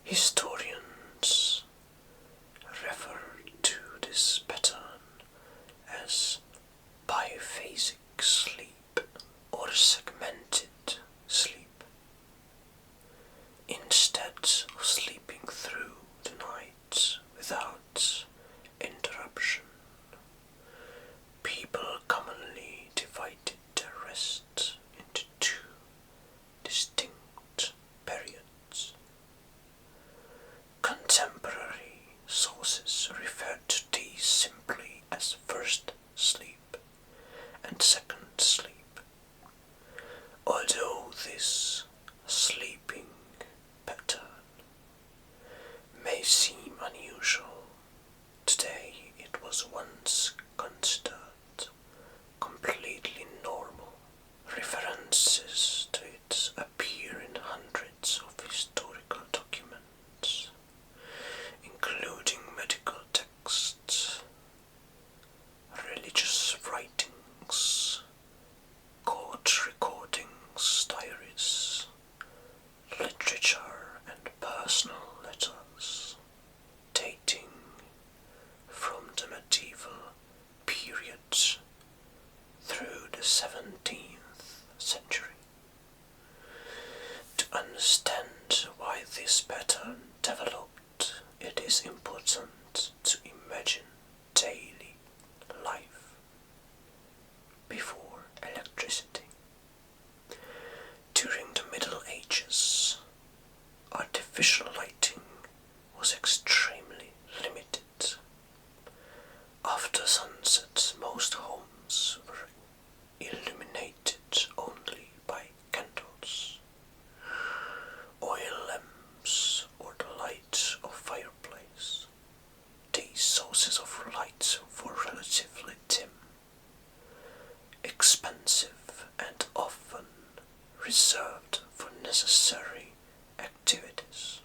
Historians refer to this pattern as biphasic sleep or segmented sleep. Instead of sleeping through the night without interruption, people commonly divided their rest into two distinct periods. Contemporary sources refer to these simply as first sleep and second sleep, although this sleeping pattern may seem unusual. Today it was once considered completely normal. References to it appear in hundreds of historical documents, including medical texts, religious writings, court recordings, diaries, literature, and personal letters dating from the medieval period through the 17th century. To understand why this pattern developed, it is important to imagine daily life before electricity. During the Middle Ages, artificial lighting was extremely limited. After sunset, most homes were illuminated only by candles, oil lamps, or the light of fireplace. These sources of light were relatively dim, expensive, and often reserved for necessary activities.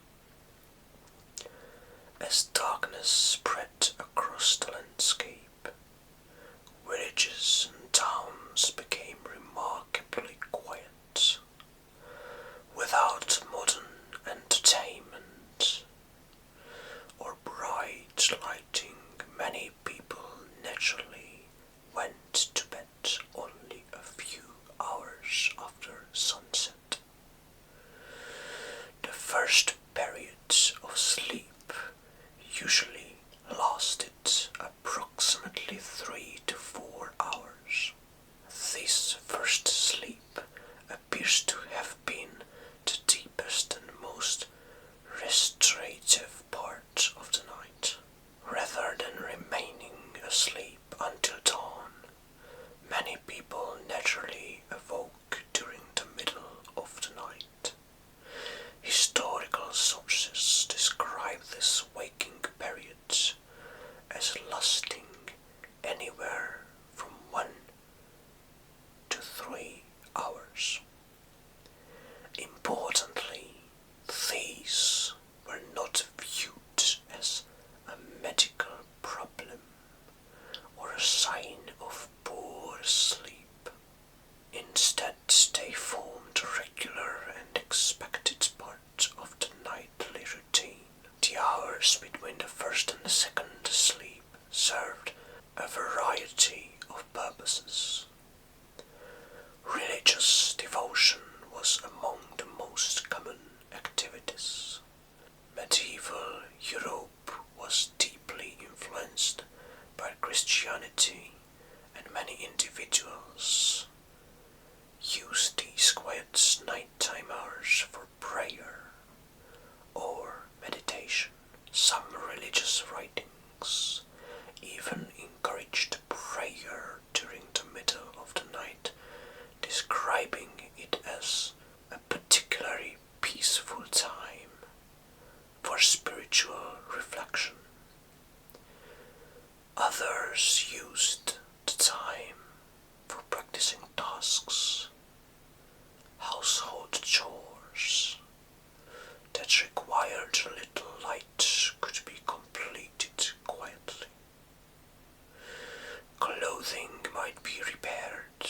As darkness spread across the landscape, villages and towns became remarkably quiet. Without modern entertainment or bright lighting, many people naturally went to bed only a few hours after sunset. The first period of sleep usually lasted approximately 3 to 4 hours. This first sleep appears to have been the deepest and most restorative part of the night. Rather than remaining asleep until dawn, many people naturally awoke during the middle of the night. Historical sources describe this waking period as lasting anywhere from 1 to 3 hours. Importantly, these were not viewed as a medical problem or a sign of poor sleep. Instead, they formed a regular and expected part of the nightly routine. The hours between the first and the second sleep served a variety of purposes. Religious devotion was among the most common activities. Medieval Europe was deeply influenced by Christianity, and many individuals used these quiet nighttime hours for prayer or meditation. Some religious writings even encouraged prayer during the middle of the night, describing it as a particularly peaceful time for spiritual reflection. Others used the time for practicing tasks, household chores that required little light could be completed quietly. Clothing might be repaired,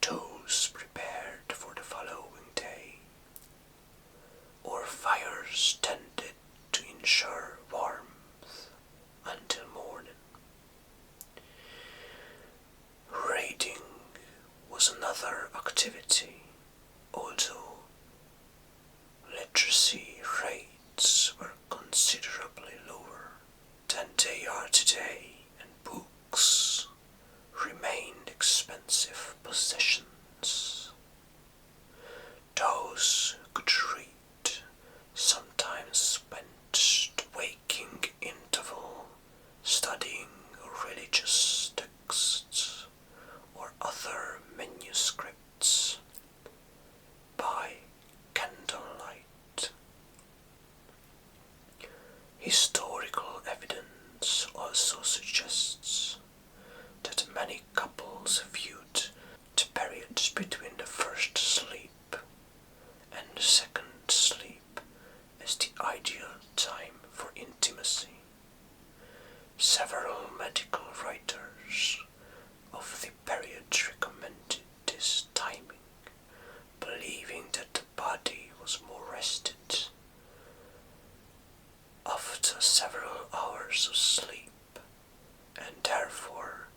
tools prepared for the following day, or fires activity, although literacy rates were considerably lower than they are today, and books remained expensive possessions. Those who could read sometimes spent the waking interval studying religious texts or other manuscripts by candlelight. Historical evidence also suggests that many couples viewed the period between the first sleep and the second sleep as the ideal time for intimacy. Several medical writers of the period recommended this timing, believing that the body was more rested after several hours of sleep and therefore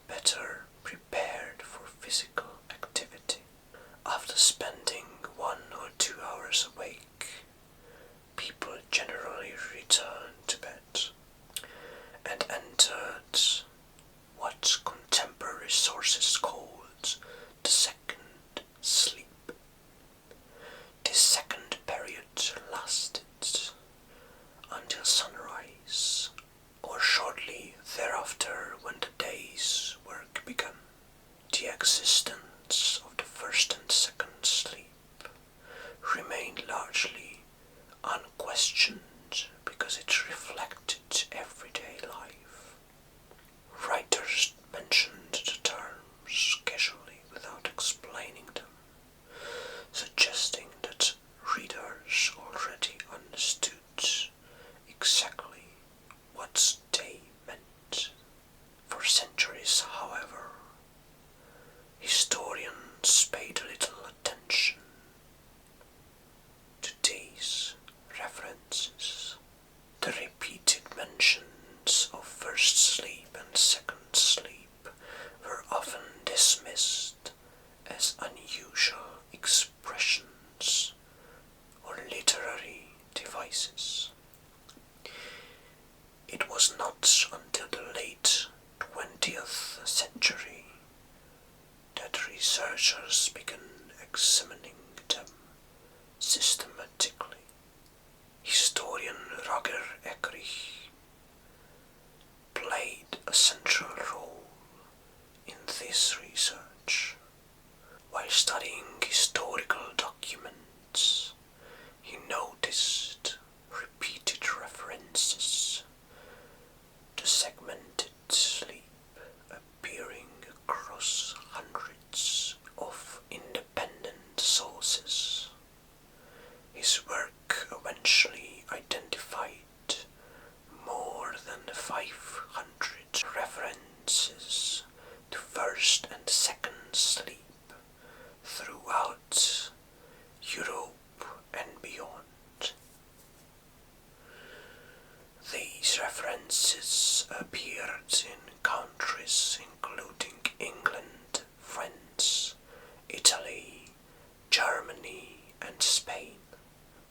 better prepared for physical activity. After spending 1 or 2 hours awake, people generally returned to bed and entered what contemporary sources called the second sleep. This second period lasted until sunrise, or shortly thereafter when the day's work began. The existence of the first and second sleep remained largely unquestioned because it reflected everyday life. Writers mentioned the terms casually without explaining them, suggesting that readers already understood exactly what they meant. For centuries, however, historians paid little attention to these references. The repeated mentions of first sleep and second sleep were often dismissed as unusual expressions or literary devices. It was not until the late 20th century that researchers began examining them systematically. Historian Roger Eckrich played a central role in this research. While studying historical documents, he noticed repeated references to segmented sleep appearing across hundreds of independent sources. His work eventually identified more than 500 references to first and second sleep throughout Europe and beyond. These references appeared in countries including England, France, Italy, Germany, and Spain.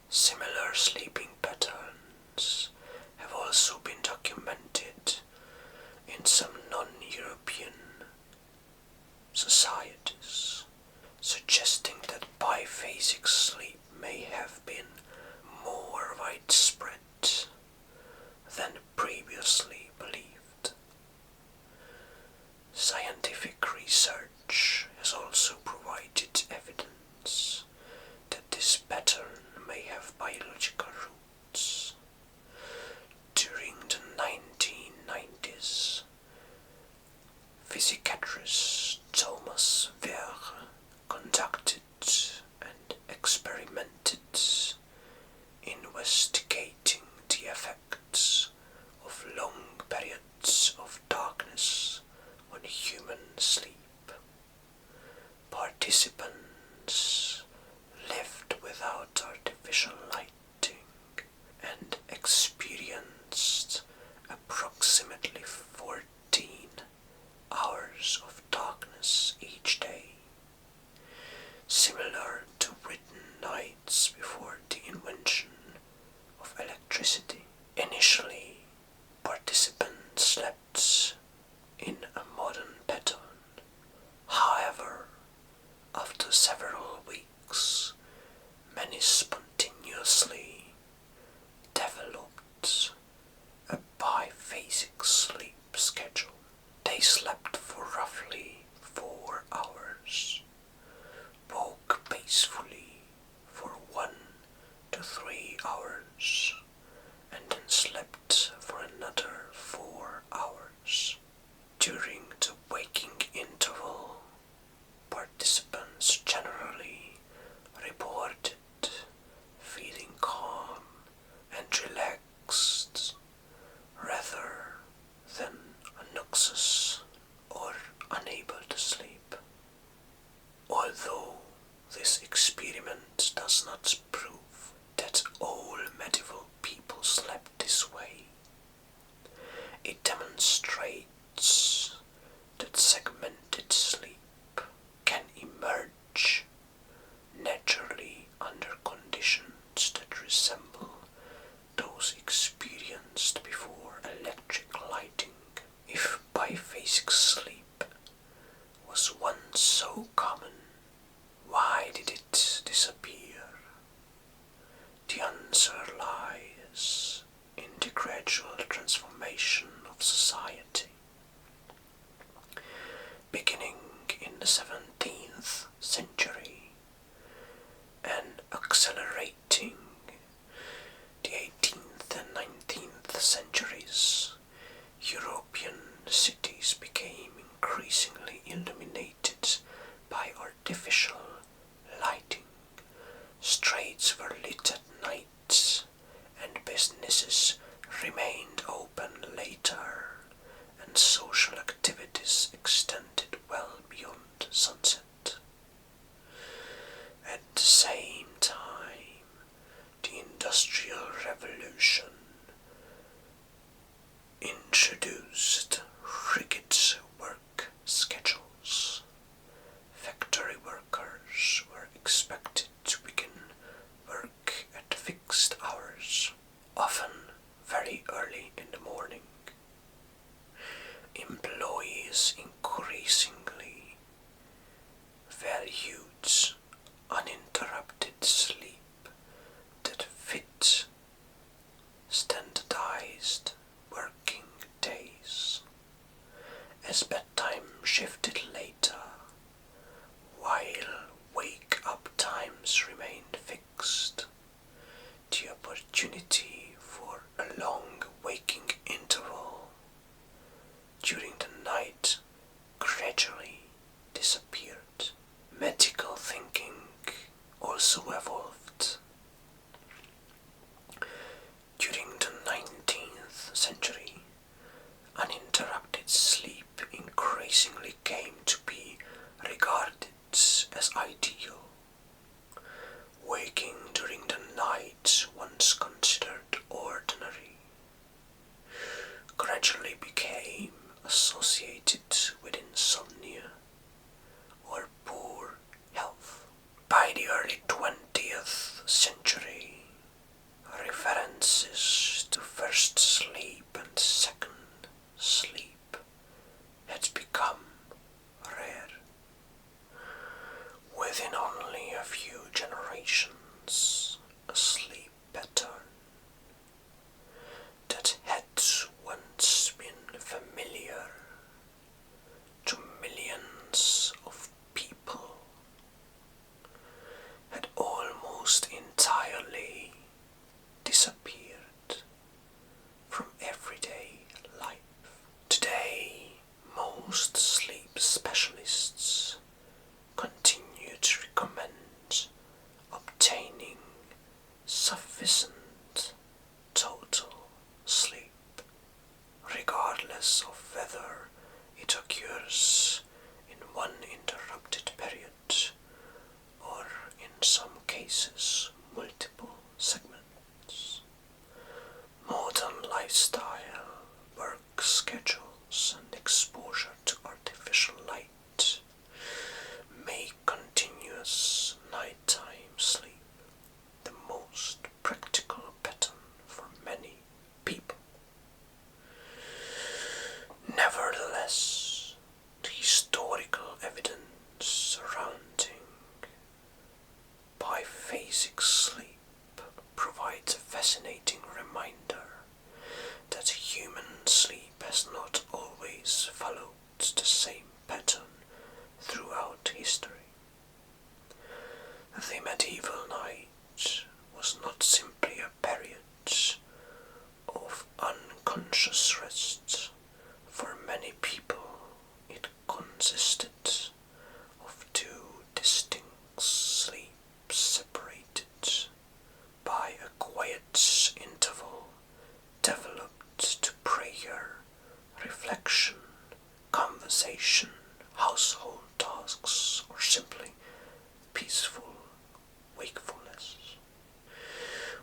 Similar sleeping patterns have also been documented in some non-European societies, suggesting that biphasic sleep may have been more widespread than previously believed. Scientific research has also provided evidence that this pattern may have biological roots. During the 1990s, psychiatrist Thomas Verre conducted and experimented investigating the effects of long periods of darkness on human sleep. Participants lived without artificial lighting and experienced approximately 14 hours of darkness each day. several weeks, many spontaneously developed a biphasic sleep schedule. They slept for roughly 4 hours, woke peacefully for 1 to 3 hours, and then slept for another 4 hours. During the waking interval, participants generally reported feeling calm and relaxed rather than anxious or unable to sleep. Although this experiment does not prove that all medieval people slept this way, it demonstrates that segmented sleep can emerge naturally under conditions that resemble those experienced before electric lighting. If biphasic sleep was once so common, why did it disappear? The answer lies in the gradual transformation of society. Beginning in the 17th century and accelerating the 18th and 19th centuries, European cities became increasingly illuminated by artificial lighting. Streets were lit at night, and businesses remained open later, and social activities extended well beyond sunset. At the same time, the Industrial Revolution introduced rigid work schedules. Factory workers were expected to begin work at fixed hours, often very early in the morning. Employees increasingly valued uninterrupted sleep that fit standardized working days. As bedtime shifted later, while wake-up times remained fixed, the opportunity for a long waking interval during the night gradually disappeared. Medical thinking also evolved. During the 19th century, uninterrupted sleep increasingly came to be regarded as ideal. Waking during the night, once considered ordinary, gradually became associated with insomnia or poor health. By the early 20th century, references to first sleep and second sleep had become rare. Within only a few generations, a sleep pattern that had once been familiar to millions of people had almost entirely disappeared from everyday life. Today, most sleep specialists continue to recommend obtaining sufficient total sleep, regardless of whether it occurs in one the same pattern throughout history. The medieval night was not simply a period of unconscious rest. For many people, it consisted of two distinct sleeps separated by a quiet interval developed to prayer, reflection, conversation, household tasks, or simply peaceful wakefulness.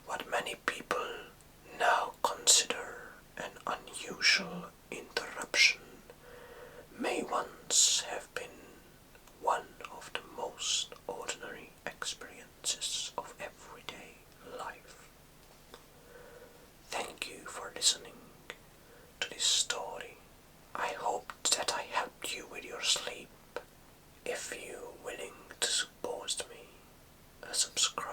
What many people now consider an unusual interruption may once have been one of the most ordinary experiences of everyday life. Thank you for listening to this story. I hope that I helped you with your sleep. If you're willing to support me, a subscribe